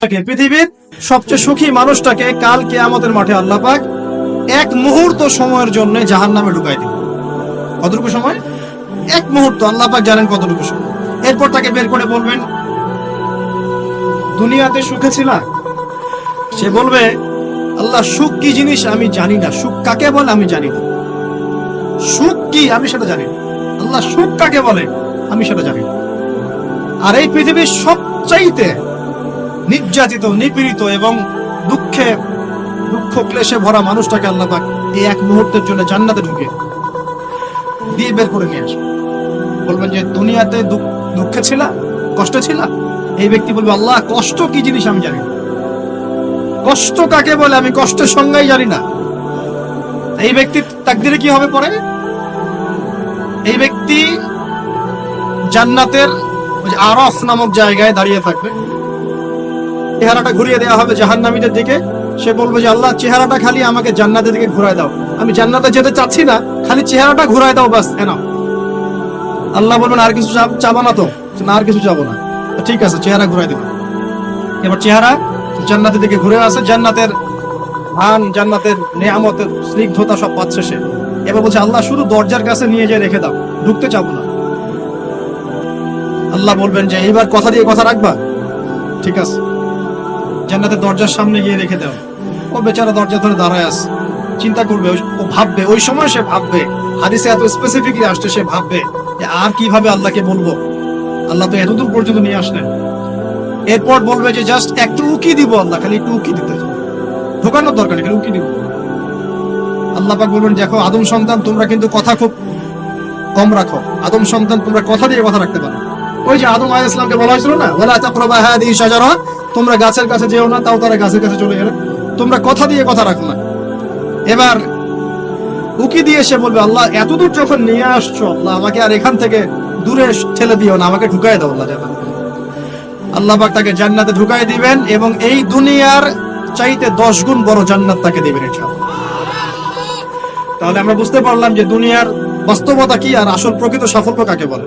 পৃথিবীর সবচেয়ে সুখী মানুষটাকে কাল কিয়ামতের মাঠে আল্লাহ পাক এক মুহূর্ত সময়ের জন্য জাহান্নামে ঢুকাই দিবেন। কতটুকু সময়? এক মুহূর্ত। আল্লাহ পাক জানেন কতটুকু সময়। এরপর তাকে বের করে বলবেন, দুনিয়াতে সুখে ছিলা? সে বলবে, আল্লাহ সুখ কি জিনিস আমি জানি না, সুখ কাকে বলে আমি জানি না, সুখ কি আমি সেটা জানি না। আল্লাহ সুখ কাকে বলে আমি সেটা জানি না। আর এই পৃথিবীর সবচাইতে নির্যাতিত, নিপীড়িত এবং দুঃখ ক্লেশে ভরা মানুষটাকে আল্লাহ পাক এই এক মুহূর্তের জন্য জান্নাতে ঢুকে দিয়ে বের করে নিয়ে আসবে। বলবেন যে দুনিয়াতে দুঃখে ছিল, কষ্টে ছিল? এই ব্যক্তি বলবে, আল্লাহ কষ্ট কি জিনিস আমি জানি না, কষ্ট কাকে বলে আমি কষ্টের সংজ্ঞাই জানি না। এই ব্যক্তির তাকদিরে কি হবে পরে? এই ব্যক্তি জান্নাতের আরফ নামক জায়গায় দাঁড়িয়ে থাকবে, চেহারাটা ঘুরিয়ে দেওয়া হবে জাহান্নামীদের দিকে। সে বলবে যে আল্লাহ চেহারাটা খালি আমাকে জান্নাতের দিকে ঘুরায় দাও, আমি জান্নাতে যেতে চাচ্ছি না, খালি চেহারাটা ঘুরায় দাও বাস। এনাও। আল্লাহ বলবেন আর কিছু চাবো না? তো না, আর কিছু চাবো না। ঠিক আছে, চেহারা ঘুরাই দেবো। এবার চেহারা জান্নাতের দিকে ঘুরে আসে, জান্নাতের ধান, জান্নাতের নেয়ামতের স্নিগ্ধতা সব পাচ্ছে সে। এবার বলছে আল্লাহ শুধু দরজার কাছে নিয়ে যেয়ে রেখে দাও, ঢুকতে চাবো না। আল্লাহ বলবেন যে এইবার কথা দিয়ে কথা রাখবা? ঠিক আছে, জান্নাতের দরজার সামনে গিয়ে রেখে দাও। ও বেচারা দরজা ধরে দাঁড়ায় আছে, চিন্তা করবে, ও ভাববে, ওই সময় সে ভাববে, হাদিসে এত স্পেসিফিকলি আসছে, সে ভাববে যে আর কিভাবে আল্লাহকে বলবো, আল্লাহ তো এতদূর পর্যন্ত নিয়ে আসলেন। এরপর বলবে যে জাস্ট একটু উকি দিব, আল্লাহ খালি একটু উকি দিতে, ঢোকানোর দরকার নেই, খালি উকি দিব। আল্লাহ পাক বলবেন, দেখো আদম সন্তান, তোমরা কিন্তু কথা খুব কম রাখো। আদম সন্তান, তোমরা কথা দিয়ে কথা রাখতে পারো। ওই যে আদম আলাইহিস সালামকে বলা হয়েছিল না, ওয়ালা তাকরাবা হাযিহি শাজারা, তোমরা গাছের কাছে যেও না, তাও তারা গাছের কাছে চলে গেল। তোমরা কথা দিয়ে কথা রাখো না। এবার উকি দিয়ে সে বলবে, আল্লাহ এতদূর যখন নিয়ে আসছো, আল্লাহ আমাকে আর এখান থেকে দূরে ঠেলে দিও না, আমাকে ঢুকাই দাও। আল্লাহ পাক তাকে জান্নাতে ঢুকাই দিবেন এবং এই দুনিয়ার চাইতে 10 গুণ বড় জান্নাত তাকে দিবেন ইনশাআল্লাহ। তাহলে আমরা বুঝতে পারলাম যে দুনিয়ার বাস্তবতা কি আর আসল প্রকৃত সাফল্য কাকে বলে।